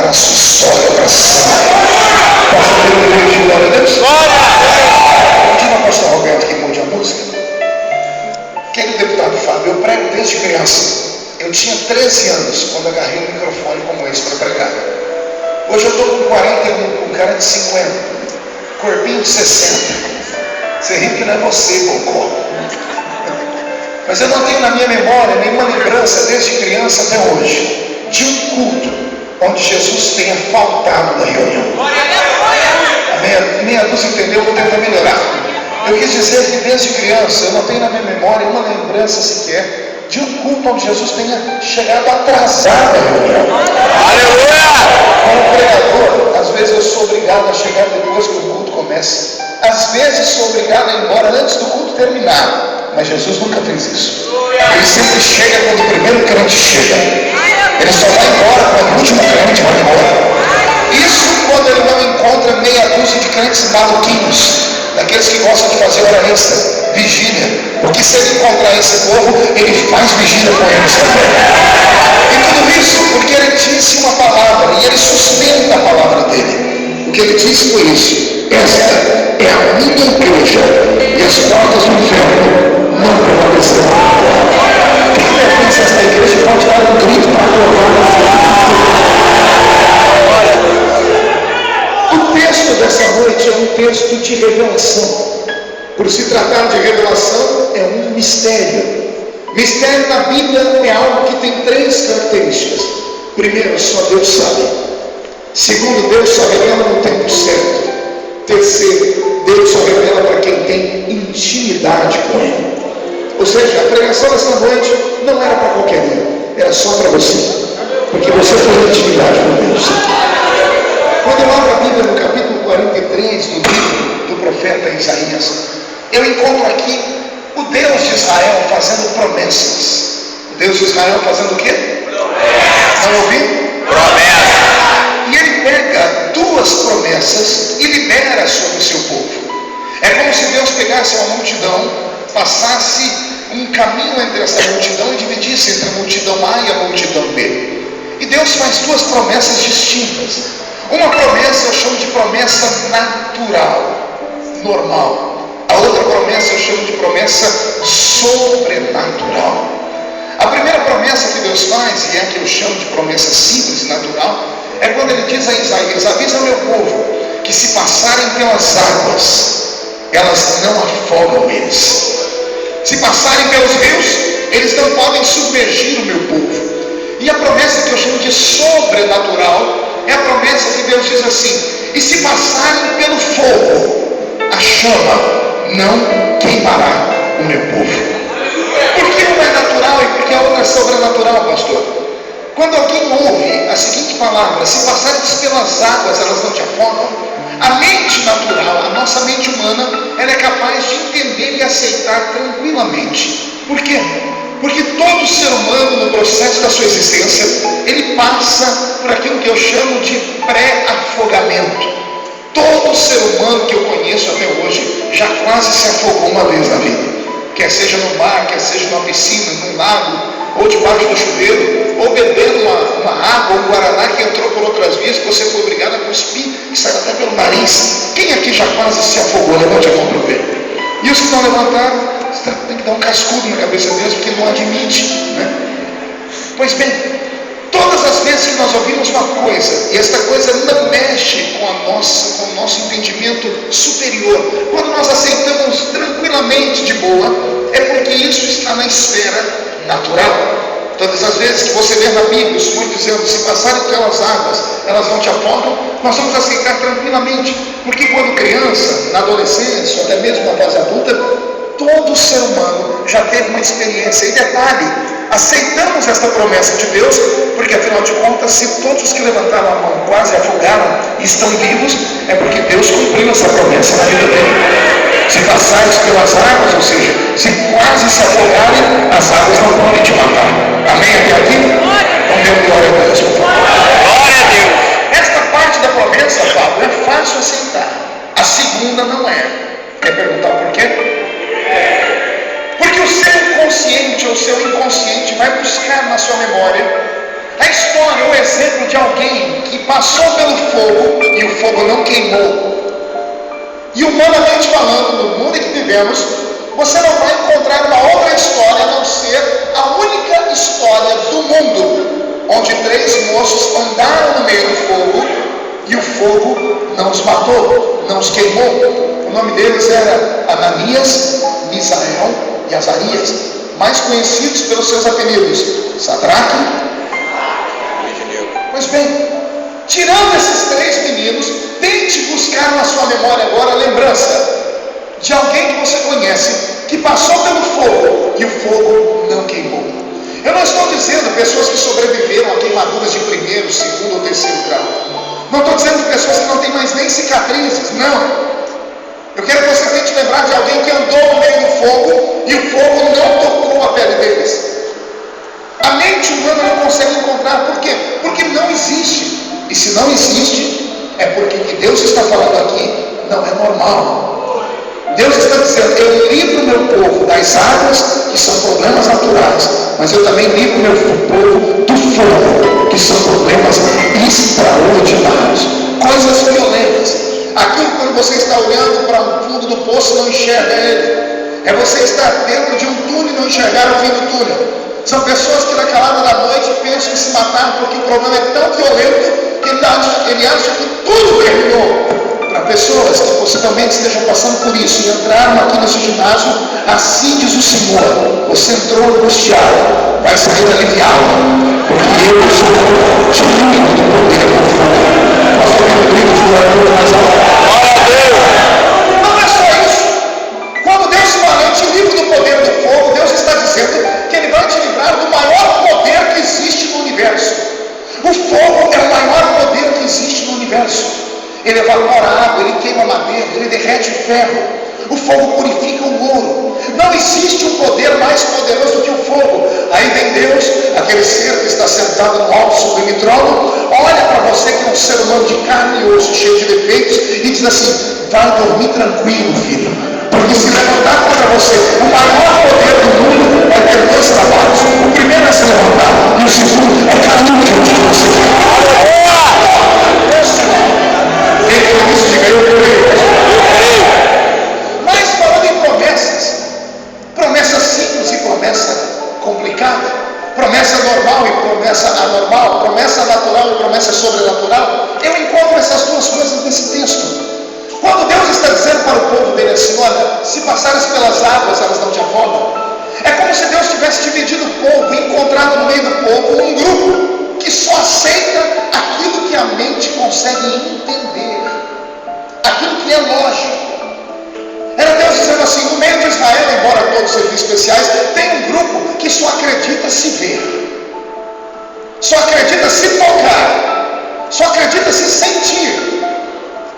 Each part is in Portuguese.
a sua história para cima. Posso ter um beijo de glória a Deus? Continua, pastor Roberto, que mude a música. Querido deputado Fábio, eu prego desde criança. Eu tinha 13 anos quando agarrei um microfone como esse para pregar. Hoje eu estou com 41, com cara de 50, corpinho de 60. Você ri que não é você, Bocó. Mas eu não tenho na minha memória nenhuma lembrança desde criança até hoje de um culto onde Jesus tenha faltado da reunião. A meia dúzia entendeu, vou tentar melhorar. Eu quis dizer que desde criança eu não tenho na minha memória uma lembrança sequer de um culto onde Jesus tenha chegado atrasado à reunião. Aleluia! Como pregador, às vezes eu sou obrigado a chegar depois que o culto começa. Às vezes sou obrigado a ir embora antes do culto terminar. Mas Jesus nunca fez isso. Ele sempre chega quando o primeiro crente chega. Ele só vai embora quando o último crente vai embora. Isso quando ele não encontra meia dúzia de crentes maluquinhos, daqueles que gostam de fazer hora extra, vigília. Porque se ele encontrar esse povo, ele faz vigília com eles também. E tudo isso porque ele disse uma palavra e ele sustenta a palavra dele. O que ele disse foi isso: esta é a minha igreja e as portas do inferno não prevalecerão. Quem pertence a esta igreja pode dar um grito para colocar. O texto dessa noite é um texto de revelação. Por se tratar de revelação, é um mistério. Mistério na Bíblia é algo que tem 3 características. Primeiro, só Deus sabe. Segundo, Deus só revela no tempo certo. Terceiro, Deus só revela para quem tem intimidade com Ele. Ou seja, a pregação dessa noite não era para qualquer um, era só para você, porque você tem intimidade com Deus. Quando eu abro a Bíblia no capítulo 43 do livro do profeta Isaías, eu encontro aqui o Deus de Israel fazendo promessas. O Deus de Israel fazendo o quê? Promessas. Não ouviu? Promessas. E ele pega 2 promessas e libera sobre o seu povo. É como se Deus pegasse uma multidão, passasse um caminho entre essa multidão e dividisse entre a multidão A e a multidão B. E Deus faz 2 promessas distintas. Uma promessa eu chamo de promessa natural, normal. A outra promessa eu chamo de promessa sobrenatural. A primeira promessa que Deus faz, e é a que eu chamo de promessa simples e natural, é quando ele diz a Isaías: avisa meu povo que se passarem pelas águas, elas não afogam eles. Se passarem pelos rios, eles não podem submergir o meu povo. E a promessa que eu chamo de sobrenatural é a promessa que Deus diz assim: e se passarem pelo fogo, a chama não queimará o meu povo. Por que uma é natural e por que a outra é sobrenatural, pastor? Quando alguém ouve a seguinte palavra: se passarem pelas águas, elas não te afogam, a mente natural, a nossa mente humana, ela é capaz de entender e aceitar tranquilamente. Por quê? Porque todo ser humano, no processo da sua existência, ele passa por aquilo que eu chamo de pré-afogamento. Todo ser humano que eu conheço até hoje já quase se afogou uma vez na vida. Quer seja no mar, quer seja numa piscina, num lago, ou debaixo do chuveiro, ou bebendo uma água, um guaraná que entrou por outras vias, que você foi obrigado a cuspir, que saiu até pelo nariz. Quem aqui já quase se afogou? Levante a mão para eu ver. E os que não levantaram, tem que dar um cascudo na cabeça deles, porque ele não admite, né? Pois bem, todas as vezes que nós ouvimos uma coisa, e esta coisa não mexe com o nosso entendimento superior, quando nós aceitamos tranquilamente de boa, é porque isso está na esfera natural. Todas as vezes que você vê na Bíblia o Senhor dizendo: se passarem pelas águas, elas não te afogam, nós vamos aceitar tranquilamente, porque quando criança, na adolescência, ou até mesmo na fase adulta, todo ser humano já teve uma experiência. E detalhe, aceitamos esta promessa de Deus, porque afinal de contas, se todos os que levantaram a mão quase afogaram e estão vivos, é porque Deus cumpriu essa promessa na vida dele. Se passares pelas águas, ou seja, se quase se afogarem, as águas não podem te matar. Amém até aqui? Então dê glória a Deus. Glória a Deus. Esta parte da promessa, Pablo, é fácil aceitar. A segunda não é. Quer perguntar por quê? Porque o seu consciente ou seu inconsciente vai buscar na sua memória a história ou exemplo de alguém que que passou pelo fogo e o fogo não queimou. E humanamente falando, no mundo em que vivemos, você não vai encontrar uma outra história a não ser a única história do mundo onde 3 moços andaram no meio do fogo e o fogo não os matou, não os queimou. O nome deles era Ananias, Misael e Azarias, mais conhecidos pelos seus apelidos, Sadraque. Pois bem, tirando esses 3 meninos, tente buscar na sua memória agora a lembrança de alguém que você conhece, que passou pelo fogo e o fogo não queimou. Eu não estou dizendo pessoas que sobreviveram a queimaduras de 1º, 2º ou 3º grau. Não estou dizendo de pessoas que não têm mais nem cicatrizes, não. Eu quero que você tente lembrar de alguém que andou no meio do fogo e o fogo não tocou a pele deles. A mente humana não consegue encontrar. Por quê? Porque não existe. E se não existe, é porque o que Deus está falando aqui não é normal. Deus está dizendo: eu livro o meu povo das águas, que são problemas naturais, mas eu também livro o meu povo do fogo, que são problemas extraordinários, coisas violentas. Aquilo, quando você está olhando para o fundo do poço e não enxerga ele, é você estar dentro de um túnel e não enxergar o fim do túnel. São pessoas que na calada da noite pensam em se matar porque o problema é tão violento que ele acha que tudo terminou. Para pessoas que possivelmente estejam passando por isso e entraram aqui nesse ginásio, assim diz o Senhor: você entrou angustiado, vai sair aliviado, porque eu sou te livro do poder do fogo. Nós podemos livro de orador mais alto. Não é só isso. Quando Deus fala em te livro do poder do fogo, Deus está dizendo que Ele vai te livrar do maior poder que existe no universo. O fogo é o maior poder que existe no universo. Ele evapora a água, ele queima a madeira, ele derrete o ferro. O fogo purifica o ouro. Não existe um poder mais poderoso que o fogo. Aí vem Deus, aquele ser que está sentado no alto sublime trono, olha para você que é um ser humano de carne e osso, cheio de defeitos, e diz assim: vai dormir tranquilo, filho, porque se levantar contra você, o maior poder do mundo é ter 2 trabalhos. O primeiro é se levantar, e o segundo é cair diante de você. Eu creio. Mas falando em promessas simples e promessa complicada, promessa normal e promessa anormal, promessa natural e promessa sobrenatural, eu encontro essas 2 coisas nesse texto. Quando Deus está dizendo para o povo dele assim: olha, se passares pelas águas, elas não te afogam. É como se Deus tivesse dividido o povo e encontrado no meio do povo um grupo que só aceita aquilo que a mente consegue entender, aquilo que é lógico. Era Deus dizendo assim: no meio de Israel, embora todos sejam especiais, tem um grupo que só acredita se ver, só acredita se tocar, só acredita se sentir.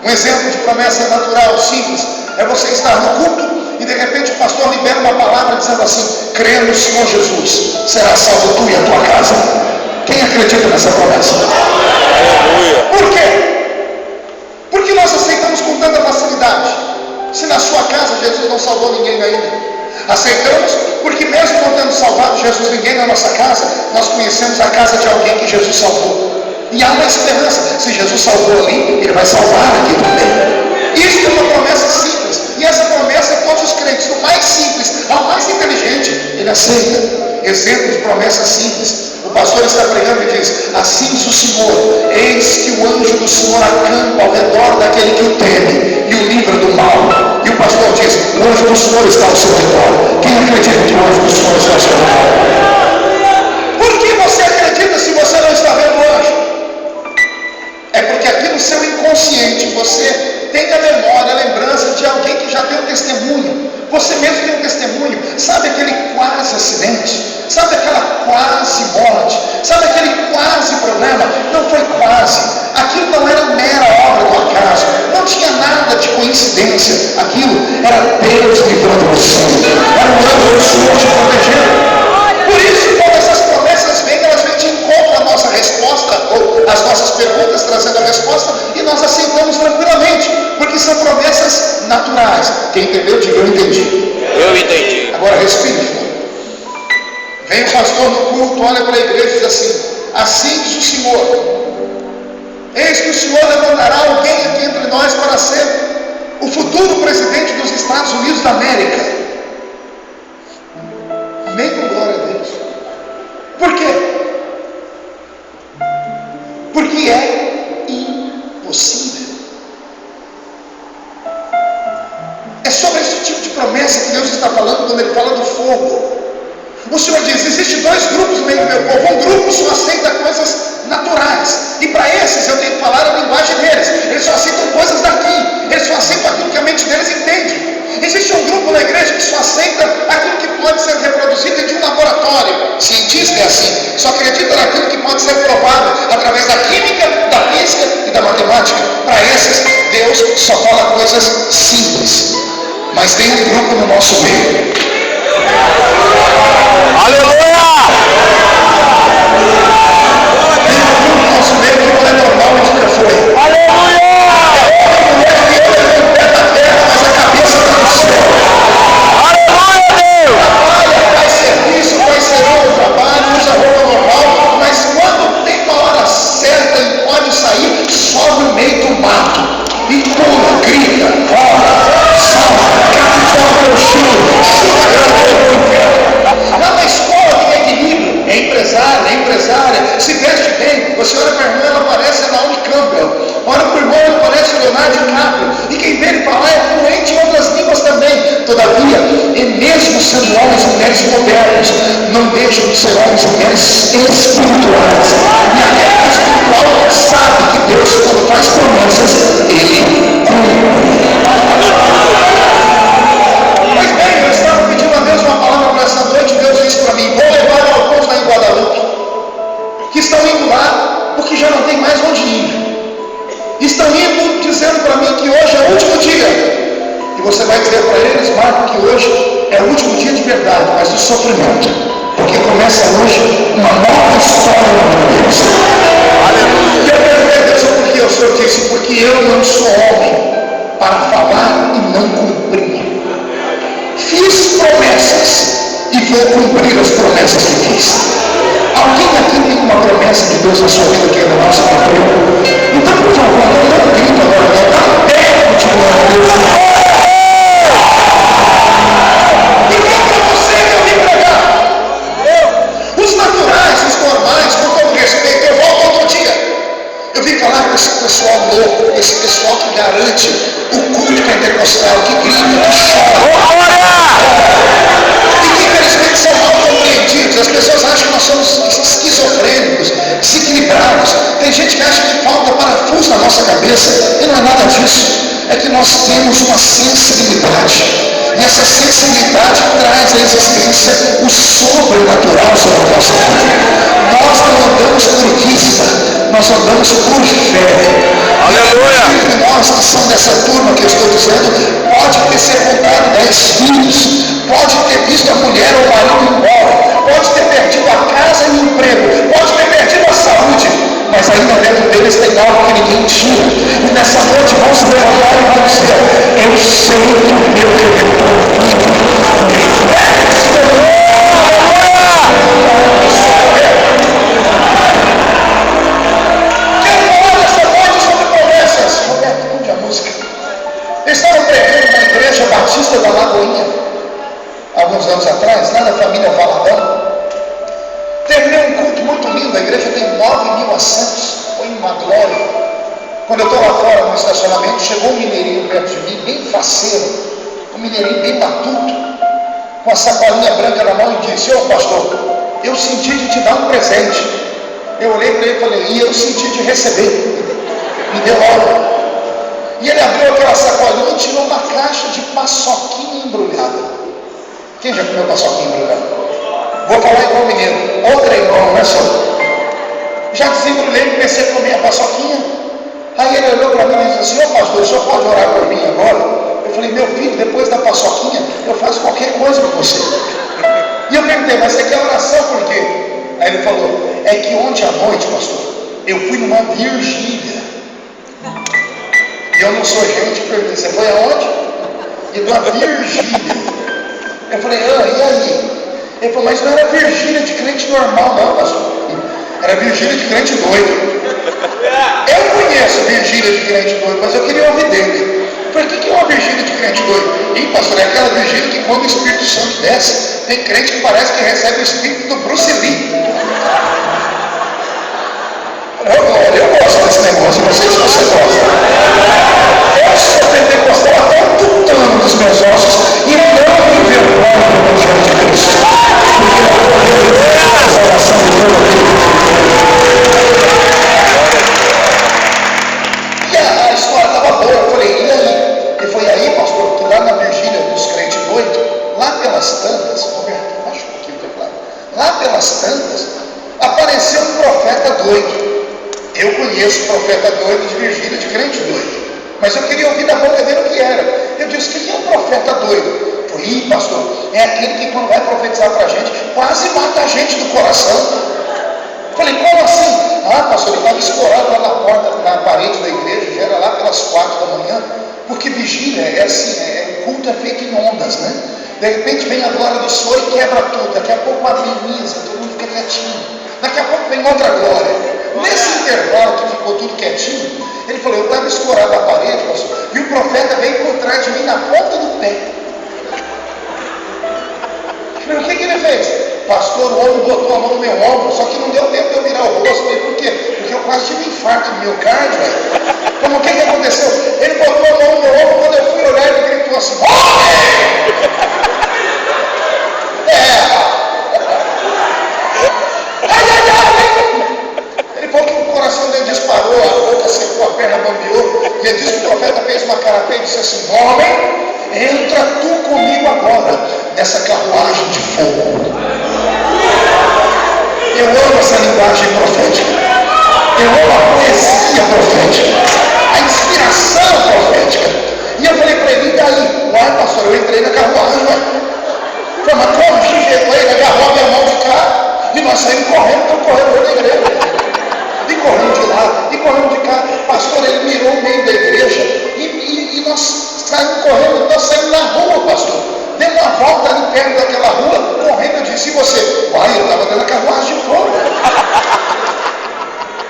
Um exemplo de promessa natural, simples, é você estar no culto e de repente o pastor libera uma palavra dizendo assim: crê no Senhor Jesus, será salvo tu e a tua casa. Quem acredita nessa promessa? Por quê? Porque nós aceitamos com tanta facilidade. Se na sua casa Jesus não salvou ninguém ainda, aceitamos porque mesmo não tendo salvado Jesus ninguém na nossa casa, nós conhecemos a casa de alguém que Jesus salvou. E há uma esperança: se Jesus salvou ali, Ele vai salvar aqui também. Isso é uma promessa simples. E essa promessa, todos os crentes, do mais simples ao mais inteligente, ele aceita. Exemplo de promessa simples. O pastor está pregando e diz: assim diz o Senhor, eis que o anjo do Senhor acampa ao redor daquele que o teme e o livra do mal. E o pastor diz: o anjo do Senhor está ao seu redor. Quem acredita que o anjo do Senhor está ao seu redor? Por que você acredita se você não está vendo o anjo? É porque aqui no seu inconsciente você tem a memória, a lembrança de alguém que já tem um testemunho. Você mesmo tem um testemunho. Sabe aquele quase acidente? Sabe aquela quase morte? Sabe aquele quase problema? Não foi quase. Aquilo não era mera obra do acaso. Não tinha nada de coincidência. Aquilo era Deus livrando você. Era o anjo do Senhor te protegendo. Por isso, quando essas promessas vêm, elas vêm de encontro à nossa resposta, ou às nossas perguntas, trazendo a resposta, e nós aceitamos tranquilamente, porque são promessas naturais. Quem entendeu, diga: eu entendi. Eu entendi. Agora respire fundo. Vem o pastor no culto, olha para a igreja e diz assim: assim diz o Senhor, Eis que o Senhor levantará alguém aqui entre nós para ser o futuro presidente dos Estados Unidos da América. Nem com glória a Deus. Por quê? Porque é impossível. É sobre esse tipo de promessa que Deus está falando quando Ele fala do fogo. O Senhor diz: existem dois grupos no meio do meu povo. Um grupo só aceita coisas naturais, e para esses eu tenho que falar a linguagem deles. Eles só aceitam coisas daqui, eles só aceitam aquilo que a mente deles entende. Existe um grupo na igreja que só aceita aquilo que pode ser reproduzido dentro de um laboratório. Cientista é assim, só acredita naquilo que pode ser provado através da química, da física e da matemática. Para esses, Deus só fala coisas simples. Mas tem um grupo no nosso meio. Aleluia! Tem um grupo no nosso meio que não é normal e nunca foi. Aleluia! Faz serviço, faz serviço, trabalho, usa roupa normal, mas quando tem uma hora certa e pode sair, sobe no meio do mato e pula, grita, rola, salta, cata fogo no chão, chuta na escola tem equilíbrio, é empresária, se veste bem. Você olha para a irmã, ela parece a Naomi Campbell, olha para o irmão, ele parece o Leonardo DiCaprio, e quem vê ele falar é fluente em outras línguas também. Todavia, e mesmo sendo homens e mulheres modernos, não deixam de ser homens e mulheres espirituais. E aquele que é espiritual sabe que Deus, quando faz promessas, Ele cumpre. Pois bem, eu estava pedindo a Deus uma palavra para essa noite. Deus disse para mim: vou levar alguns lá em Guadalupe, que estão indo lá porque já não tem mais onde ir. Estão indo dizendo para mim que hoje é o último dia. E você vai dizer para eles, Marco, que hoje é o último dia de verdade, mas de sofrimento, porque começa hoje uma nova história na vida deles. Aleluia. E eu perguntei a Deus por que o Senhor disse: porque eu não sou homem para falar e não cumprir. Fiz promessas e vou cumprir as promessas que fiz. Alguém aqui tem uma promessa de Deus na sua vida que ainda não se cumpriu? Então, por favor, não grita agora, não. Dá tempo de glória a Deus. Então, para você eu vim pregar. Os naturais, os normais, com todo respeito, eu volto outro dia. Eu vim falar com esse pessoal louco, esse pessoal que garante o culto pentecostal, que grita, que chora. E que infelizmente são mal compreendidos. As pessoas acham que nós somos esquizofrênicos, desequilibrados. Tem gente que acha que falta parafuso na nossa cabeça. E não é nada disso. É que nós temos uma sensibilidade. E essa sensibilidade traz à existência o sobrenatural sobre a nossa vida. Nós não andamos por vista, nós andamos por fé. Aleluia! Entre nós que são dessa turma que eu estou dizendo, pode ter sepultado 10 filhos, pode ter visto a mulher ou o marido embora, pode ter perdido a casa e o emprego, pode ter perdido a saúde, mas ainda dentro deles tem algo que ninguém tira. E nessa noite vão se levantar e vão dizer: eu sei que o meu Redentor vive. Quero falar nessa noite sobre promessas. Roberto, mude a música. Eu estava pregando na igreja Batista da Lagoinha alguns anos atrás, lá na família Valadão. Terminei um culto muito lindo. A igreja tem 9.000 assentos. Foi uma glória. Quando eu estou lá fora no estacionamento, chegou um mineirinho perto de mim, bem faceiro, um mineirinho bem matuto, com a sacolinha branca na mão, e disse: ô pastor, eu senti de te dar um presente. Eu olhei para ele e falei: e eu senti de receber. Me deu logo. E ele abriu aquela sacolinha e tirou uma caixa de paçoquinha embrulhada. Quem já comeu paçoquinha embrulhada? Vou falar igual mineiro, outra igual, não é só. Já desembrulhei e comecei a comer a paçoquinha. Aí ele olhou para mim e disse assim: ô pastor, o senhor pode orar por mim agora? Eu falei: meu filho, depois da paçoquinha eu faço qualquer coisa por você. E eu perguntei: mas você quer oração por quê? Aí ele falou: é que ontem à noite, pastor, eu fui numa vigília. E eu não sou gente, perguntei: você foi aonde? E numa vigília. Eu falei: e aí? Ele falou: mas não era vigília de crente normal não, pastor. Era vigília de crente doido. Eu conheço vigília de crente doido. E pastor, é aquela vigília que quando o Espírito Santo desce, tem crente que parece que recebe o Espírito do Bruce Lee. Eu gosto desse negócio, não sei se você gosta. Eu sou pentecostal até o tutano dos meus ossos e não me envergonho do Evangelho de Cristo. Porque a salvação de Deus. E a história estava boa. Eu falei, e aí? E foi aí, pastor, que lá na vigília dos crentes doidos, lá pelas tantas, Roberto, baixa um pouquinho o teclado. Lá pelas tantas, apareceu um profeta doido. Eu conheço profeta doido de vigília de crente doido. Mas eu queria ouvir da boca dele o que era. Eu disse, quem é um profeta doido? Eu falei, pastor, é aquele que quando vai profetizar para a gente, quase mata a gente do coração. Eu falei, como assim? Ah, pastor, ele estava escorado lá na porta, na parede da igreja, já era lá pelas 4 da manhã, porque vigília é assim, o culto é feito em ondas, né? De repente vem a glória do Senhor e quebra tudo. Daqui a pouco ameniza, todo mundo fica quietinho. Daqui a pouco vem outra glória. Nesse intervalo que ficou tudo quietinho, ele falou, eu estava escorado na parede, pastor, e o profeta veio por trás de mim na ponta do pé. Eu falei, o que ele fez? Pastor, o homem botou a mão no meu ombro, só que não deu tempo de eu virar o rosto. Eu falei, por quê? Porque eu quase tive um infarto no miocárdio. Então o que aconteceu? Ele botou a mão no meu ombro, quando eu fui olhar, ele gritou assim, homem! Ele falou que o coração dele disparou, a boca secou, a perna bambeou. E ele disse que o profeta fez uma cara feia e disse assim, homem, entra tu comigo agora nessa carruagem de fogo. Eu amo essa linguagem profética. Eu amo a poesia profética, a inspiração profética. E eu falei para ele, e daí? Uai, pastor, eu entrei na carruagem, ué. Falei, mas como? Que jeito? Ele agarrou a minha mão de cá e nós saímos correndo, estamos correndo da igreja. E correndo de lá, e correndo de cá. Pastor, ele mirou o meio da igreja e nós saímos correndo, nós saímos na rua, pastor. Demos uma volta ali perto daquela rua, correndo. Eu disse, e você? Uai, eu estava dentro da carruagem de fogo.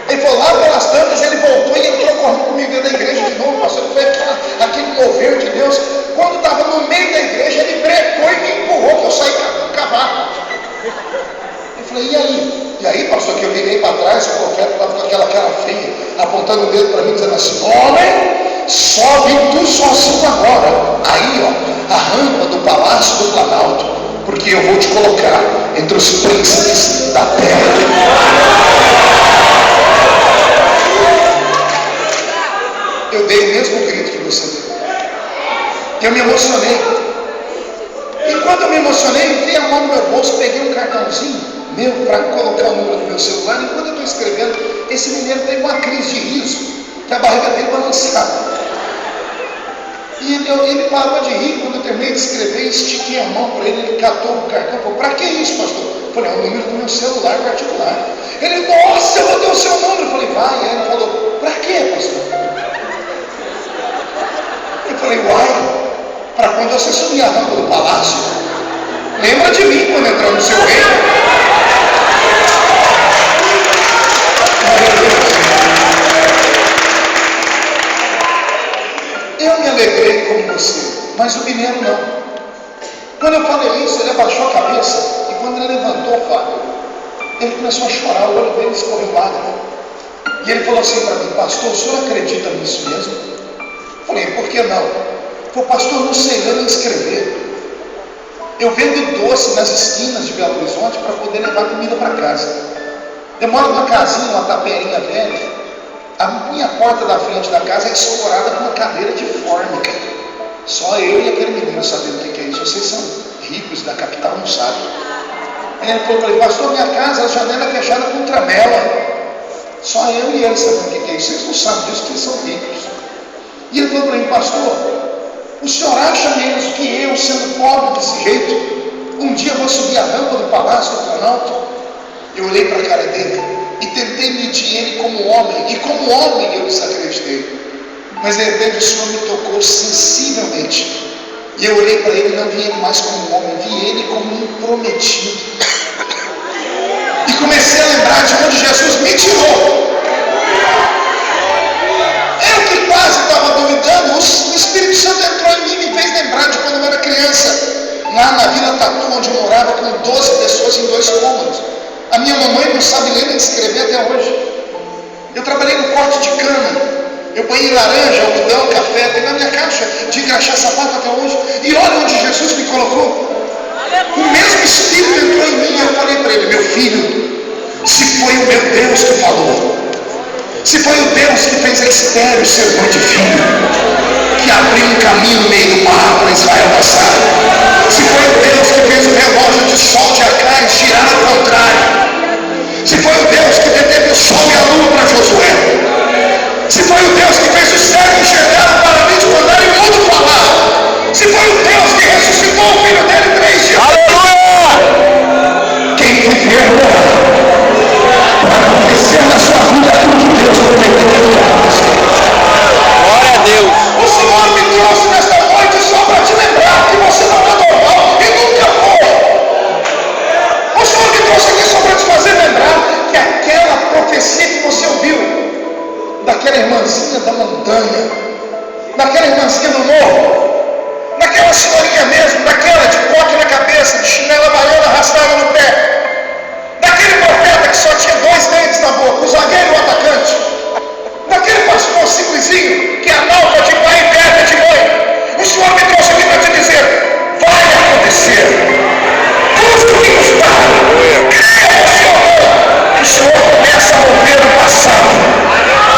Ele foi lá pelas tantas, ele voltou e entrou correndo comigo dentro da igreja de novo, pastor. Foi aquele mover de Deus. Quando estava no meio da igreja, ele brecou e me empurrou, que eu saí do cavalo. Eu falei, e aí? E aí, pastor, que eu virei para trás, o profeta estava com aquela cara feia, apontando o dedo para mim, dizendo assim, homem, sobe tu sozinho agora. Aí, ó, a rampa do Palácio do Planalto, porque eu vou te colocar entre os príncipes da terra. Eu dei o mesmo grito que você deu. Eu me emocionei. E quando eu me emocionei, enfiei a mão no meu bolso, peguei um cartãozinho meu para colocar o número do meu celular. E quando eu estou escrevendo, esse mineiro teve uma crise de riso, que a barriga dele balançava. E ele parou de rir. Quando eu terminei de escrever, estiquei a mão para ele, ele catou o cartão. Falou, para que isso, pastor? Eu falei, é o número do meu celular particular. Ele, nossa, eu vou ter o seu número. Eu falei, vai. Aí ele falou, para quê, pastor? Eu falei, uai, para quando você subir a rampa do palácio, lembra de mim quando entrar no seu reino. Eu me alegrei como você, mas o mineiro não. Quando eu falei isso, ele abaixou a cabeça, e quando ele levantou, Fábio, ele começou a chorar, o olho dele escorreu lágrima. E ele falou assim para mim, pastor, o senhor acredita nisso mesmo? Eu falei, por que não? Ele falou, pastor, não sei ler nem escrever. Eu vendo doce nas esquinas de Belo Horizonte para poder levar comida para casa. Eu moro numa casinha, uma taperinha velha. A minha porta da frente da casa é escorada com uma cadeira de fórmica. Só eu e aquele menino sabendo o que é isso. Vocês são ricos da capital, não sabem. Aí ele falou para ele, pastor, minha casa, a janela é fechada com tramela. Só eu e ele sabendo o que é isso. Vocês não sabem disso, porque eles são ricos. E ele falou para mim, pastor, o senhor acha mesmo que eu, sendo pobre desse jeito, um dia vou subir a rampa do Palácio do Planalto? Eu olhei para a cara dele e tentei medir ele como homem, e como homem eu desacreditei. Mas de repente o Senhor me tocou sensivelmente, e eu olhei para ele e não vi ele mais como homem, vi ele como um prometido. E comecei a lembrar de onde Jesus me tirou. Eu que quase estava duvidando, o Espírito Santo entrou em mim lá na Vila Tatu, onde eu morava, com 12 pessoas em 2 cômodos. A minha mamãe não sabe ler nem escrever até hoje. Eu trabalhei no corte de cana, eu banhei laranja, algodão, café, tem na minha caixa de engraxar sapato até hoje. E olha onde Jesus me colocou. O mesmo Espírito entrou em mim e eu falei para ele: meu filho, se foi o meu Deus que falou, se foi o Deus que fez a Estéreo ser mãe de filho, que abriu um caminho no meio do mar para Israel passar, se foi o Deus que fez o relógio de sol de Acais girar ao contrário, se foi o Deus que deteve o sol e a lua para Josué, se foi o Deus que fez o cego enxergar, o paralítico andar e o mundo falar, se foi o Deus que ressuscitou o filho dele 3 dias, aleluia! Quem viveu para acontecer na sua vida tudo que Deus prometeu para você. Glória a Deus. O Senhor me trouxe nesta noite só para te lembrar que você não é normal e nunca foi. O Senhor me trouxe aqui só para te fazer lembrar que aquela profecia que você ouviu, daquela irmãzinha da montanha, daquela irmãzinha do morro, daquela senhorinha mesmo, daquela de coque na cabeça, de chinela baiana arrastada no pé, daquele profeta que só tinha 2 dentes na boca, o zagueiro e o atacante, daquele pastor simplesinho que é analfa de pai e perna de mãe. O Senhor me trouxe aqui para te dizer: vai acontecer, custe o que custar, o Senhor começa a mover o passado,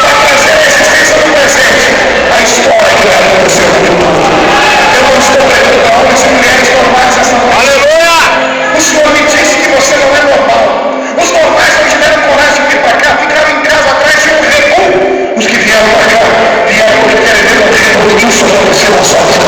vai trazer a existência do presente, a história que vai acontecer no futuro. Eu não estou pregando a homens e mulheres normais essa noite. Aleluia! O Senhor me disse que você não é normal. Os normais não tiveram coragem de vir para cá, ficaram em casa atrás de um rebu. Os que vieram para cá vieram porque querem ver o reino de Deus acontecer na sua vida.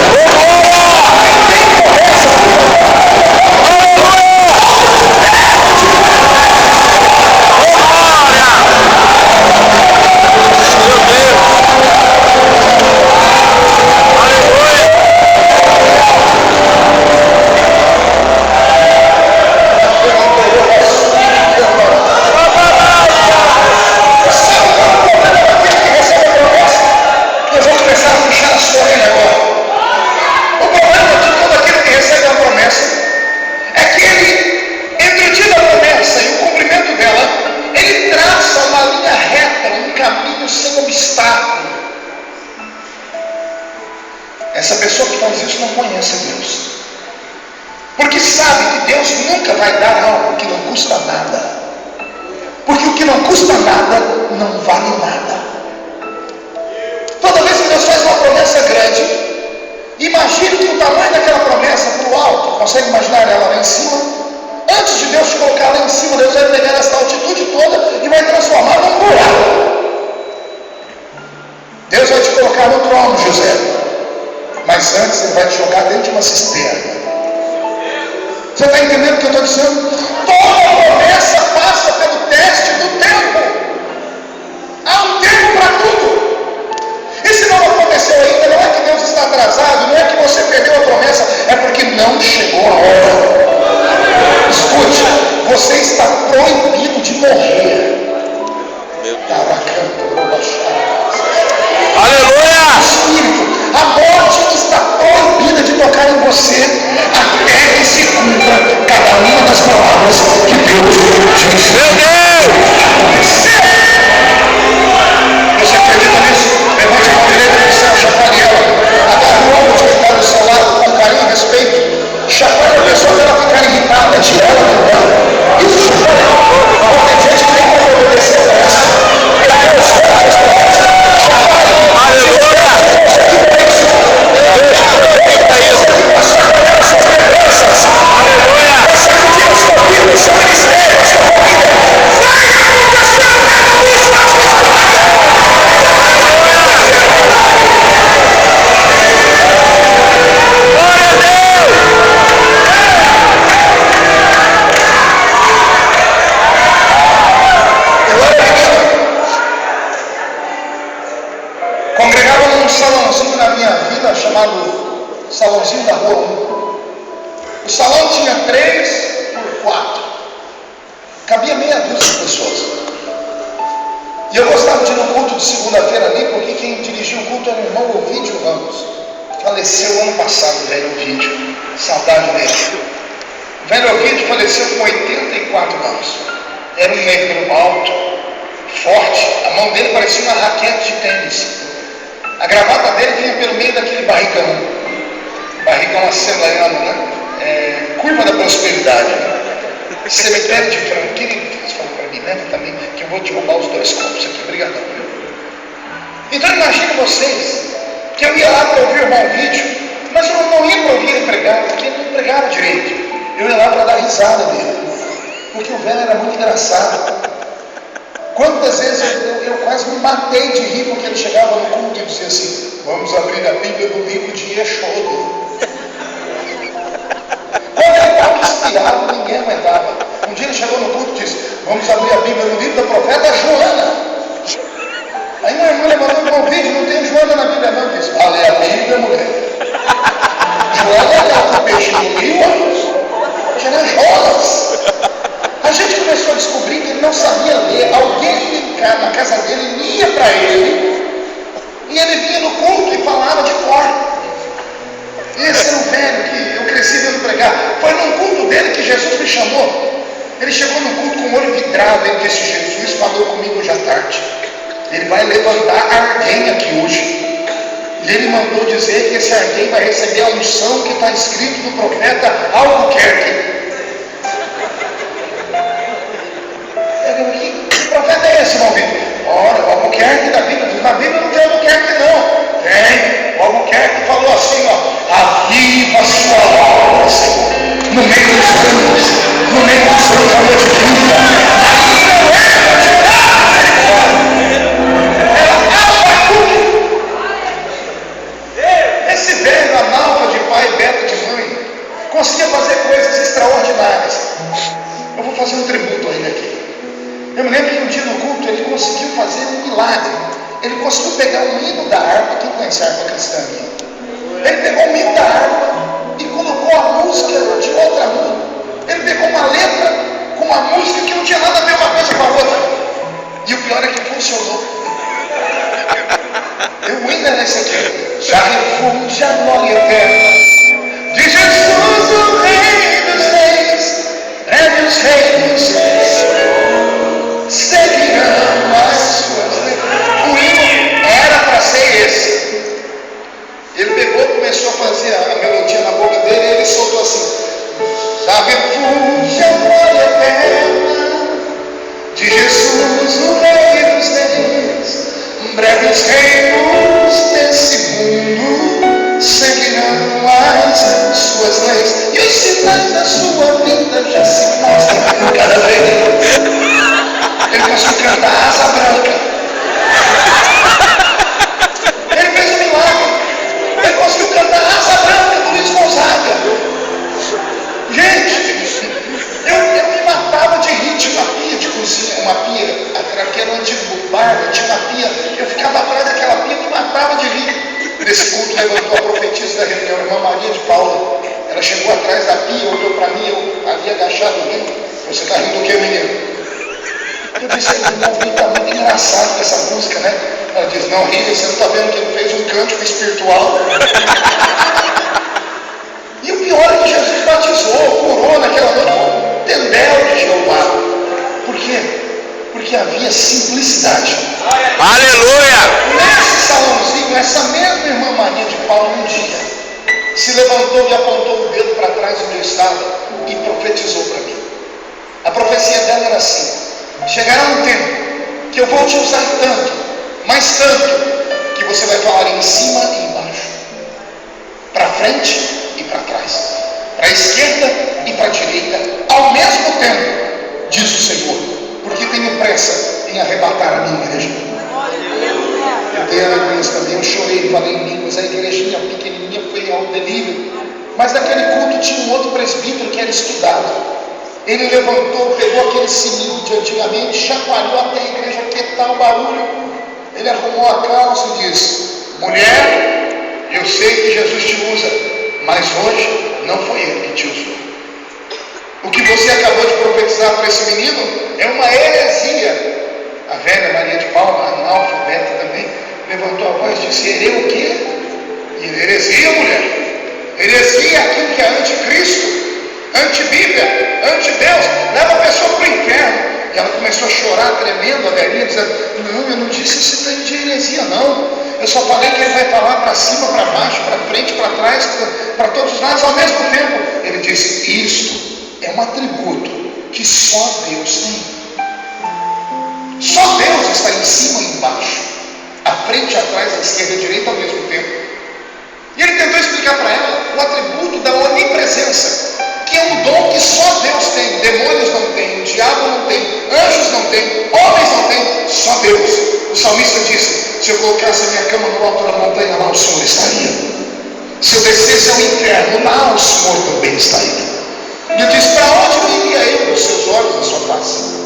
Essa pessoa que faz isso não conhece Deus, porque sabe que Deus nunca vai dar algo que não custa nada, porque o que não custa nada não vale nada. Toda vez que Deus faz uma promessa grande, imagine que o tamanho daquela promessa para o alto, consegue imaginar ela lá em cima? Antes de Deus te colocar lá em cima, Deus vai pegar essa altitude toda e vai transformar num buraco. Deus vai te colocar no trono, José, mas antes Ele vai te jogar dentro de uma cisterna. Você está entendendo o que eu estou dizendo? Toda promessa passa pelo teste do tempo. Há um tempo para tudo. E se não aconteceu ainda, não é que Deus está atrasado, não é que você perdeu a promessa, é porque não chegou a hora. Escute, você está proibido de morrer. Aleluia! Espírito, a morte está proibida de tocar em você até que se cumpra cada uma das palavras que Deus disse. Meu Deus! Você acredita nisso? Levante a mão direita do céu, chacoalhe ela. Agarre o ombro que está do seu lado com carinho e respeito. Chacoalhe a pessoa para ela ficar irritada, tira ela do lugar. Isso, chacoalhe. Porque gente que nem pode obedecer a essa. Deus faz essa promessa. Aleluia! Congregava num salãozinho na minha vila chamado Salãozinho da Rua 1. O salão tinha 3 por 4. Cabia meia dúzia de pessoas. E eu gostava de ir no culto de segunda-feira ali, porque quem dirigia o culto era o irmão Ovídio Ramos. Faleceu ano passado, velho Ovídio. Saudade dele. O velho Ovidio faleceu com 84 anos. Era um negro alto, forte. A mão dele parecia uma raquete de tênis. A gravata dele vinha pelo meio daquele barrigão. Barrigão acelaiano, né? Curva da prosperidade. Né? Cemitério de franquia. Eles falam para mim, né? Também, que eu vou te roubar os 2 copos aqui. Obrigadão. Então imagine vocês que eu ia lá para ouvir o irmão Ovidio, mas eu não ia para ouvir ele pregar, porque ele não pregava direito. Eu ia lá para dar risada dele, porque o velho era muito engraçado. Quantas vezes eu quase me matei de rir, porque ele chegava no culto e dizia assim: vamos abrir a Bíblia do livro de Eixodo. Quando ele estava inspirado, ninguém aguentava. Um dia ele chegou no culto e disse: vamos abrir a Bíblia no livro da profeta Joana. Aí minha irmã levantou o convite: não tem Joana na Bíblia não. Disse: vale a Bíblia, mulher. Joana é aquela peixe do rio, tinha Jonas. A gente começou a descobrir que ele não sabia ler. Alguém na casa dele lia para ele, e ele vinha no culto e falava de cor. Esse era o velho que eu cresci vendo pregar. Foi num culto dele que Jesus me chamou. Ele chegou no culto com o olho vidrado. Ele disse: Jesus falou comigo hoje à tarde. Ele vai levantar alguém aqui hoje. E ele mandou dizer que esse alguém vai receber a unção que está escrito no profeta Albuquerque. Que profeta é esse, irmão Vitor? Ora, o Albuquerque da Bíblia diz: na Bíblia não tem Albuquerque não. Tem. O Albuquerque falou assim, ó: aviva a sua obra, Senhor, no meio dos anos, no meio dos anos, amor de vida. Aí não é para tirar. Esse velho analfa de pai e beta de mãe conseguia fazer coisas extraordinárias. Eu vou fazer um tributo a ele aqui. Eu me lembro que um dia no culto ele conseguiu fazer um milagre. Ele conseguiu pegar um hino da harpa. Quem conhece a harpa cristã aqui? Ele pegou um hino da harpa e colocou a música de outra música. Ele pegou uma letra com uma música que não tinha nada a ver uma coisa com a outra. E o pior é que funcionou. O hino é esse aqui: já refúgio a glória eterna de Jesus, o Rei dos Reis, breve os reinos seguirão as suas leis. O hino era para ser esse. Ele pegou, começou a fazer a melodia na boca dele, e ele soltou assim: já refúgio a glória eterna de Jesus, o Rei dos Reis, breves reinos desse mundo seguirão as suas leis, e os sinais da sua vida já se mostram cada vez. Ele conseguiu cantar Asa Branca. Ele fez um milagre. Ele conseguiu cantar Asa Branca do Luiz Gonzaga. Gente, eu me matava de rir. Tinha uma pia de cozinha, uma pia, aquele antigo bar, tinha uma pia. Eu ficava atrás daquela pia e me matava de rir. Nesse culto levantou a profetisa da reunião, a irmã Maria de Paula. Ela chegou atrás da pia, olhou para mim, eu ali agachado rindo. Você está rindo do que, menino? Eu disse: irmão, está muito engraçado com essa música, né? Ela disse: não, Rita, você não está vendo que ele fez um cântico espiritual? E o pior é que Jesus batizou, curou naquela noite o tendel de Jeová. Por quê? Porque havia simplicidade. Aleluia! Nesse salãozinho, essa mesma irmã Maria de Paulo um dia se levantou e apontou o dedo para trás onde eu estava e profetizou para mim. A profecia dela era assim: chegará um tempo que eu vou te usar tanto, mas tanto, que você vai falar em cima e embaixo, para frente e para trás, para a esquerda e para a direita, ao mesmo tempo, diz o Senhor, porque tenho pressa em arrebatar a minha igreja. Eu tenho alegrias também, eu chorei, falei em línguas, a igrejinha pequenininha foi ao delírio, mas naquele culto tinha um outro presbítero que era estudado. Ele levantou, pegou aquele sininho de antigamente, chacoalhou até a igreja quietar o barulho. Ele arrumou a calça e disse: mulher, eu sei que Jesus te usa, mas hoje não foi ele que te usou. O que você acabou de profetizar para esse menino é uma heresia. A velha Maria de Paula, analfabeta também, levantou a voz e disse: hereu o quê? Heresia, mulher. Heresia é aquilo que é anticristo, anti-Bíblia, anti-Deus, leva a pessoa para o inferno. E ela começou a chorar, tremendo, a velhinha, dizendo: não, eu não disse esse trem de heresia, não. Eu só falei que ele vai falar para cima, para baixo, para frente, para trás, para todos os lados ao mesmo tempo. Ele disse: isto é um atributo que só Deus tem. Só Deus está em cima e embaixo, à frente, atrás, à esquerda e à direita ao mesmo tempo. E ele tentou explicar para ela o atributo da onipresença, que é um dom que só Deus tem. Demônios não têm, o diabo não tem, anjos não têm, homens não têm, só Deus. O salmista disse: se eu colocasse a minha cama no alto da montanha, lá o Senhor estaria. Se eu descesse ao inferno, lá o Senhor também estaria. E eu disse: para onde iria eu dos seus olhos, da sua face?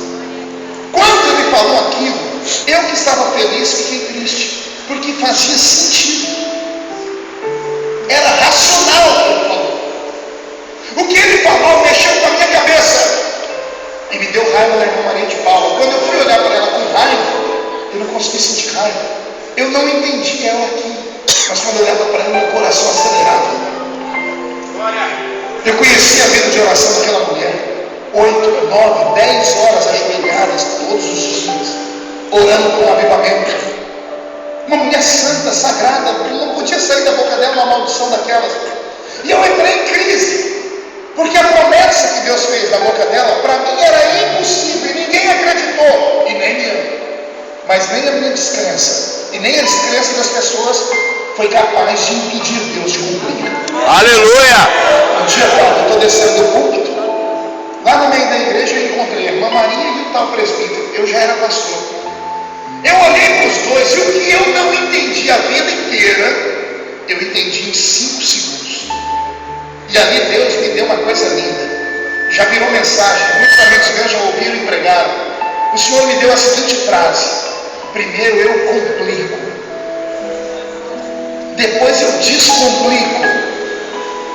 Quando ele falou aquilo, eu que estava feliz fiquei triste, porque fazia sentido. Era racional o que ele falou. O que ele falou mexeu com a minha cabeça e me deu raiva da irmã Maria de Paula. Quando eu fui olhar para ela com raiva, eu não consegui sentir raiva. Eu não entendi ela aqui, mas quando eu olhava para ela, meu coração acelerava. Eu conheci a vida de oração daquela mulher, 8, 9, 10 horas ajoelhadas todos os dias, orando com avivamento. Uma mulher santa, sagrada, não podia sair da boca dela uma maldição daquelas. E eu entrei em crise, porque a promessa que Deus fez da boca dela, para mim era impossível, e ninguém acreditou, e nem eu. Mas nem a minha descrença, e nem a descrença das pessoas, foi capaz de impedir Deus de cumprir. Aleluia! Um dia, eu estou descendo do púlpito, lá no meio da igreja eu encontrei a irmã Maria e o tal presbítero. Eu já era pastor. Eu olhei para os dois, e o que eu não entendi a vida inteira, eu entendi em 5 segundos. E ali Deus me deu uma coisa linda. Já virou mensagem, muitos amigos meus já ouviram e pregaram. O Senhor me deu a seguinte frase: primeiro eu complico, depois eu descomplico,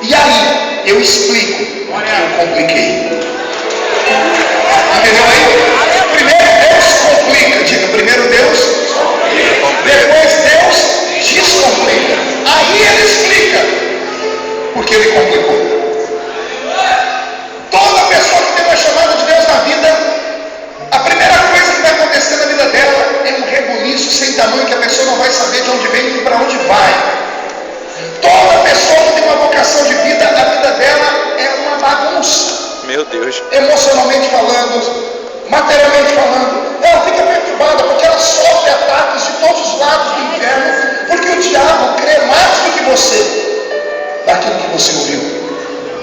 e aí eu explico o que eu compliquei. Entendeu aí? Primeiro Deus complica, diga: primeiro Deus, depois Deus descomplica, aí ele explica porque ele complicou. Toda pessoa que tem uma chamada de Deus na vida, a primeira coisa que vai acontecer na vida dela é um rebuliço sem tamanho, que a pessoa não vai saber de onde vem e para onde vai. Toda pessoa que tem uma vocação de vida, a vida dela é uma bagunça. Meu Deus. Emocionalmente falando, materialmente falando, ela fica perturbada, porque ela sofre ataques de todos os lados do inferno, porque o diabo crê mais do que você daquilo que você ouviu.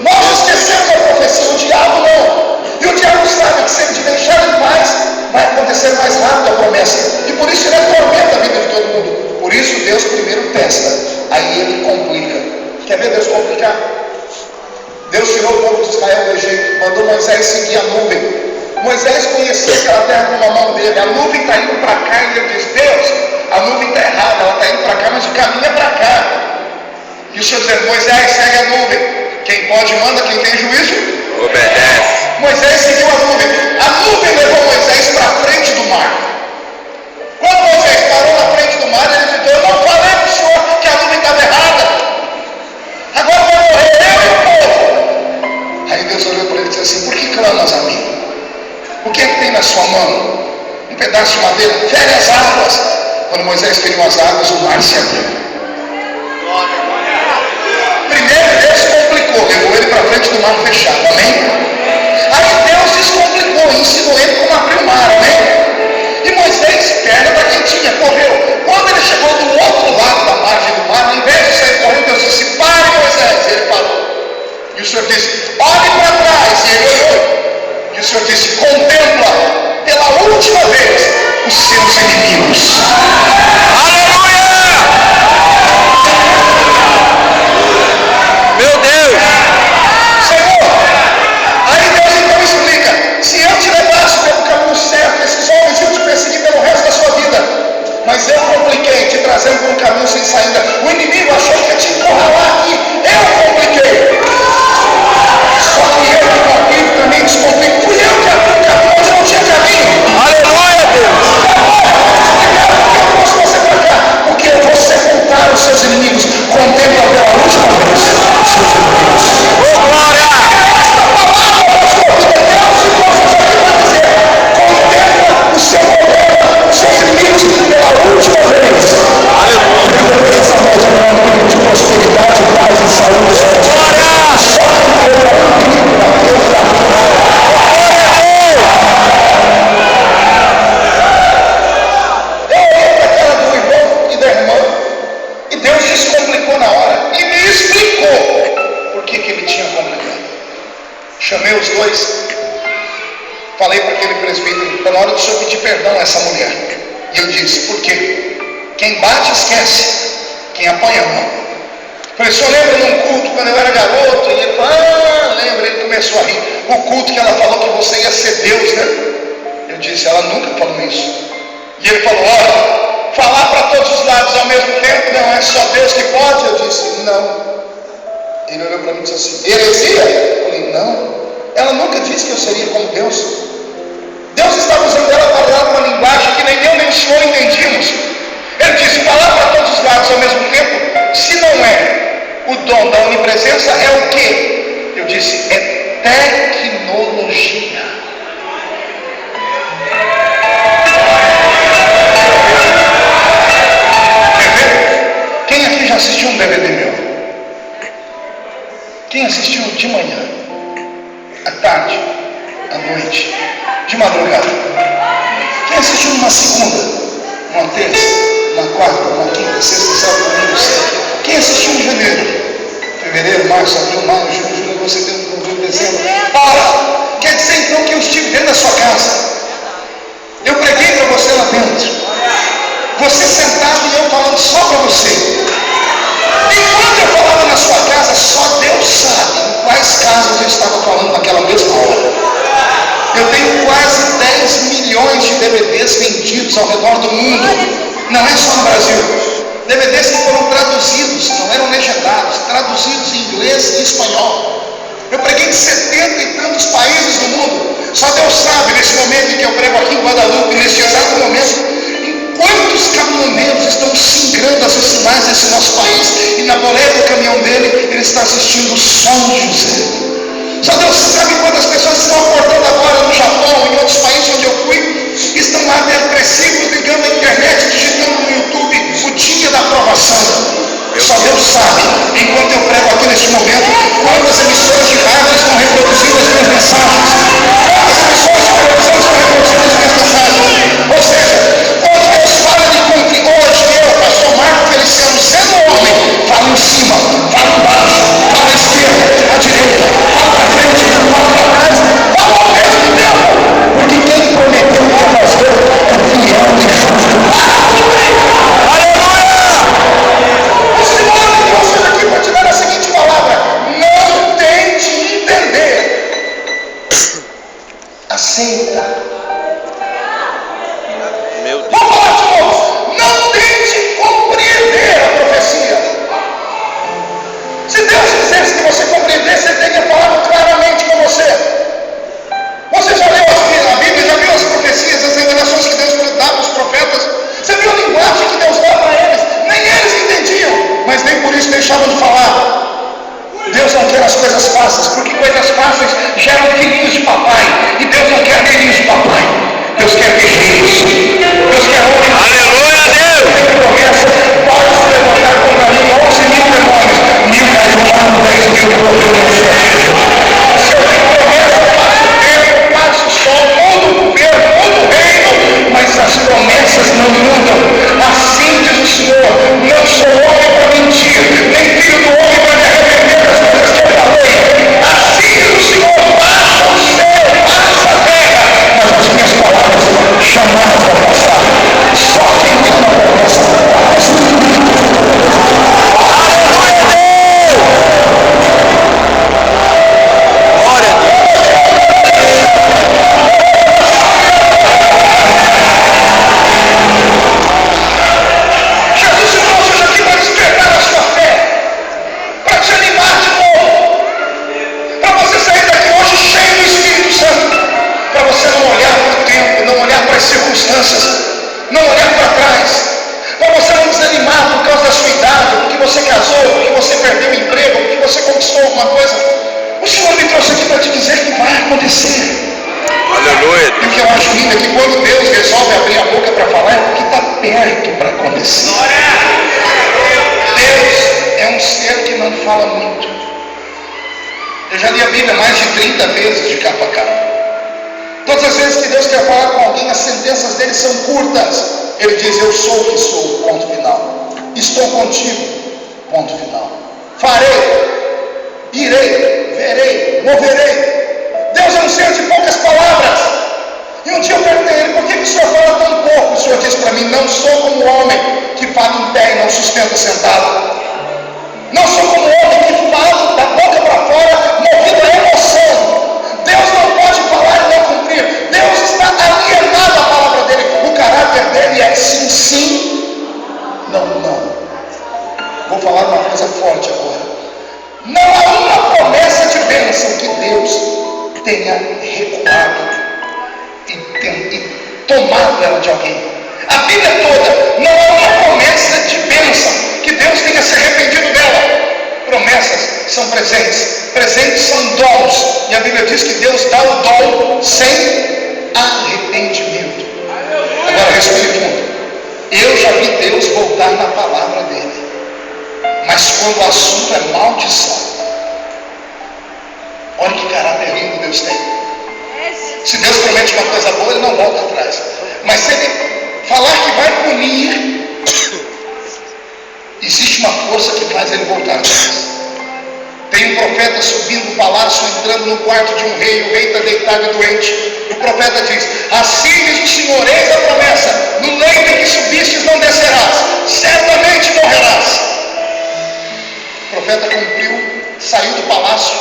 Nós esquecemos a profecia, o diabo não. E o diabo sabe que se ele te deixar em paz, vai acontecer mais rápido a promessa. E por isso ele atormenta a vida de todo mundo. Por isso Deus primeiro testa, aí ele complica. Quer ver Deus complicar? Deus tirou o povo de Israel do Egito, mandou Moisés seguir a nuvem. Moisés conhecia aquela terra com a mão dele. A nuvem está indo para cá, e ele diz: Deus, a nuvem está errada, ela está indo para cá, mas o caminho é para cá. E o Senhor diz: Moisés, segue a nuvem. Quem pode manda, quem tem juízo obedece. Moisés seguiu a nuvem. A nuvem levou Moisés para a frente do mar. Quando Moisés parou na frente do mar, ele gritou: eu não falei para o Senhor que a nuvem estava errada, agora vai morrer eu e o povo. Aí Deus olhou para ele e disse assim: por que clamas a mim? O que é que tem na sua mão? Um pedaço de madeira? Fere as águas. Quando Moisés feriu as águas, o mar se abriu. Primeiro Deus complicou, levou ele para frente do mar fechado, amém? Aí Deus descomplicou, ensinou ele como abrir o mar, amém? E Moisés, perna da quentinha, correu. Quando ele chegou do outro lado da margem do mar, ao invés de sair correndo, Deus disse: pare, Moisés. E ele parou. E o Senhor disse: olhe para trás. E ele olhou. E o Senhor disse: contempla pela última vez os seus inimigos. Aleluia! Meu Deus! Senhor, aí Deus então explica: se eu te levasse pelo caminho certo, esses homens iam te perseguir pelo resto da sua vida, mas eu compliquei, te trazendo por um caminho sem saída. O inimigo achou que ia te encurralar aqui, eu compliquei. Só que eu que complico também descomplico. Fui eu que abri o caminho onde não tinha caminho. Aleluia, Deus! Por que eu trouxe você para cá? Porque eu vou sepultar os seus inimigos. Contempla pela última vez. 2, falei para aquele presbítero: está na hora do senhor pedir perdão a essa mulher. E ele disse: por quê? Quem bate esquece, quem apanha não. Falei: o senhor lembra de um culto quando eu era garoto? E ele falou: lembra. Ele começou a rir. O culto que ela falou que você ia ser Deus, né? Eu disse: ela nunca falou isso. E ele falou: olha, falar para todos os lados ao mesmo tempo não é só Deus que pode. Eu disse: não. Ele olhou para mim e disse assim: heresia? Eu falei: não. Ela nunca disse que eu seria como Deus. Deus estava usando ela para falar uma linguagem que nem eu nem o senhor entendíamos. Ele disse: falar para todos os lados ao mesmo tempo, se não é o dom da onipresença, é o quê? Eu disse: é tecnologia. Quer ver? Quem aqui já assistiu um DVD meu? Quem assistiu de manhã, à tarde, à noite, de madrugada? Quem assistiu numa segunda, numa terça, numa quarta, numa quinta, sexta, sábado, domingo, sábado? Quem assistiu em janeiro, fevereiro, março, abril, maio, junho, julho, você tem novembro, dezembro? Ora, quer dizer então que eu estive dentro da sua casa. Eu preguei para você lá dentro. Você sentado e eu falando só para você. Enquanto eu falava na sua casa, só Deus sabe em quais casas eu estava falando naquela mesma hora. Eu tenho quase 10 milhões de DVDs vendidos ao redor do mundo. Não é só no Brasil. DVDs que foram traduzidos, não eram legendados, traduzidos em inglês e espanhol. Eu preguei em 70 e tantos países do mundo. Só Deus sabe, nesse momento em que eu prego aqui em Guadalupe, nesse exato momento, quantos caminhoneiros estão singrando as sinais desse nosso país, e na boleta do caminhão dele, ele está assistindo São José. Só Deus sabe quantas pessoas estão acordando agora no Japão, em outros países onde eu fui, estão lá depressivos, ligando a internet, digitando no YouTube o dia da aprovação. Só Deus sabe, enquanto eu prego aqui neste momento, quantas emissoras de rádio estão reproduzindo as minhas mensagens. Quantas emissoras de televisão estão reproduzindo as minhas mensagens. Ou seja, quando Deus fala de cumprir, hoje eu, pastor Marco Feliciano, sendo homem, falo em cima, falo embaixo, falo à esquerda, à direita, falo para frente, falo para trás, falo ao mesmo tempo. Porque quem prometeu que ia fazer é fiel de Jesus. Para te dar a seguinte palavra: não tente entender, aceita. Vamos falar de novo: não tente compreender a profecia. Se Deus quisesse que você compreendesse, Ele teria falado claramente com você. Você já leu a Bíblia, já viu as profecias, as revelações que Deus dá para os profetas? Você viu a linguagem que Deus dá para eles? Nem eles entendiam, mas nem por isso deixavam de falar. Deus não quer as coisas fáceis, porque coisas fáceis geram filhinhos de papai, e Deus não quer filhinhos de papai. Deus quer guerreiros. Deus quer homens. Aleluia, Deus! Tem promessa, pode se levantar contra mim 11.000 demônios, 1.000 cairão lá, 10.000 demônios. Se eu tenho promessa, passo o tempo, passo o sol, mudo o governo, mudo o reino, mas as promessas não mudam. Assim diz o Senhor: não sou homem para mentir, nem filho do homem para me arrepender das coisas que eu falei. Assim diz o Senhor: passa o céu, passa a terra, mas as minhas palavras jamais vão passar. Só quem tem uma promessa passa. Glória a Deus. Jesus se trouxe hoje aqui para despertar a sua fé, para te animar de novo, para você sair daqui hoje cheio do Espírito Santo, para você não olhar para o tempo, não olhar para as circunstâncias, não olhar para trás, para você não desanimar por causa da sua idade, porque você casou, porque você perdeu o emprego, porque você conquistou alguma coisa. O Senhor me trouxe aqui para te dizer que vai acontecer. Aleluia. E o que eu acho lindo é que quando Deus resolve abrir a boca para falar, é porque está perto para acontecer. Deus é um ser que não fala muito. Eu já li a Bíblia mais de 30 vezes, de capa a capa. Todas as vezes que Deus quer falar com alguém, as sentenças dele são curtas. Ele diz: eu sou o que sou, ponto final. Estou contigo, ponto final. Farei, irei, verei, moverei. Deus é um ser de poucas palavras. E um dia eu perguntei a ele: por que o senhor fala tão pouco? O senhor disse para mim: não sou como o homem que fala em pé e não sustenta sentado. Não sou como o homem que fala da boca para fora, movido a emoção. Deus não pode falar e não cumprir. Deus está alienado à palavra dele. O caráter dele é sim, sim, não, não. Vou falar uma coisa forte agora. Não há uma promessa de bênção que Deus tenha recuado e tomado ela de alguém. A Bíblia toda, não há uma promessa de bênção que Deus tenha se arrependido dela. Promessas são presentes, presentes são dons, e a Bíblia diz que Deus dá o dom sem arrependimento. Agora respire fundo. Eu já vi Deus voltar na palavra dele, mas quando o assunto é maldição, olha que caráter lindo Deus tem. Se Deus promete uma coisa boa, ele não volta atrás. Mas se ele falar que vai punir, existe uma força que faz ele voltar atrás. Tem um profeta subindo no palácio, entrando no quarto de um rei. O rei está deitado e doente. O profeta diz: assim diz o Senhor, eis a promessa: no leito em que subistes não descerás, certamente morrerás. O profeta cumpriu, saiu do palácio.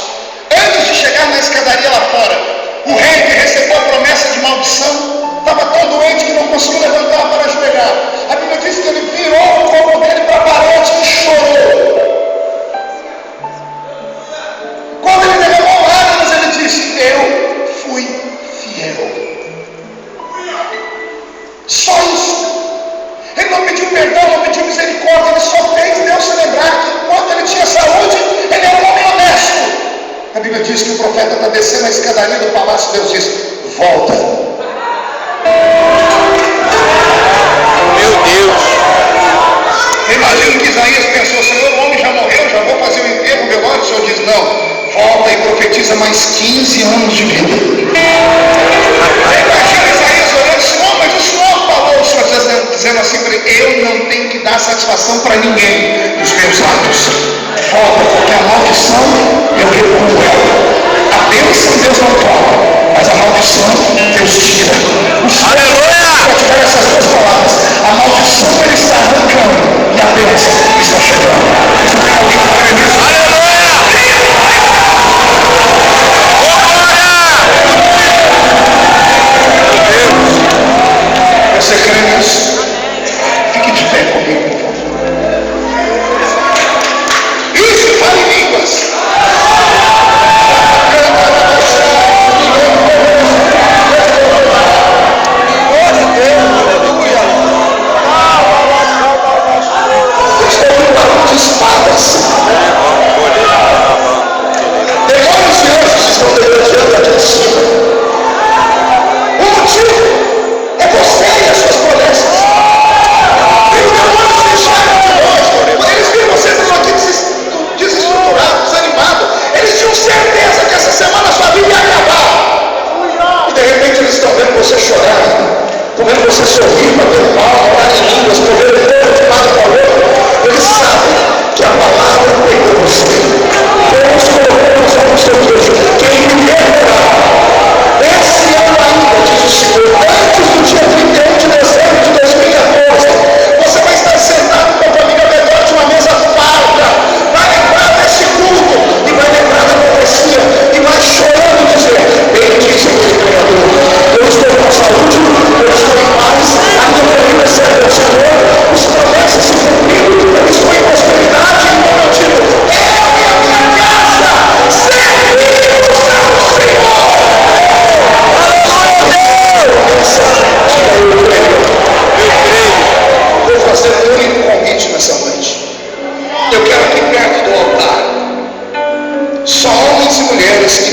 Antes de chegar na escadaria lá fora, o rei, que recebeu a promessa de maldição, estava tão doente que não conseguiu levantar para ajoelhar. A Bíblia diz que ele virou o corpo dele para a parede e chorou. Quando ele derramou lágrimas, ele disse: eu fui fiel. Só isso. Ele não pediu perdão, não pediu misericórdia, ele só fez Deus se lembrar que enquanto ele tinha saúde, ele era um homem honesto. A Bíblia diz que o profeta está descendo a escadaria do palácio. Deus diz: volta. Meu Deus. Imagino que Isaías pensou: Senhor, o homem já morreu, já vou fazer o enterro, o velório. O Senhor diz: não, volta e profetiza mais 15 anos de vida. Imagina Isaías orando: Senhor, mas o Senhor falou. O Senhor dizendo assim para ele: eu não tenho que dar satisfação para ninguém dos meus atos. Volta, porque a maldição eu recuo ela. A bênção Deus não toma, mas a maldição Deus tira. O Senhor vai tirar essas duas palavras. A maldição ele está arrancando e a bênção está chegando. Isso tem alguém que vai nisso? Você crê nisso? Fique de pé comigo, por favor. Isso, fale em línguas. Glória a Deus, aleluia. Estou em barulho de espadas. Demônios e anjos estão debandando aqui em cima. O motivo é você e as suas promessas. E os demônios se enxergam de longe. Quando eles viram vocês estão aqui desestruturados, desanimados, eles tinham certeza que essa semana sua vida ia acabar. E de repente eles estão vendo você chorar, estão vendo você sorrir, batendo palma, orar em línguas, correr o povo de lado para o outro. Eles sabem que a palavra pegou você. Deus colocou nos olhos do Deus. Quem me libertará? Esse ano ainda, diz o Senhor, antes do dia 31 de dezembro de 2014, você vai estar sentado com a família melhor de uma mesa farta, vai lembrar desse culto e vai lembrar da profecia e vai chorando e dizer: bem diz o meu Criador, eu estou com saúde, eu estou em paz, a minha família serve ao Senhor, os promessas se cumpriram, eu estou em prosperidade. Então eu digo: eu e a minha casa servimos ao Senhor. Vou fazer um único convite nessa noite. Eu quero aqui perto do altar só homens e mulheres que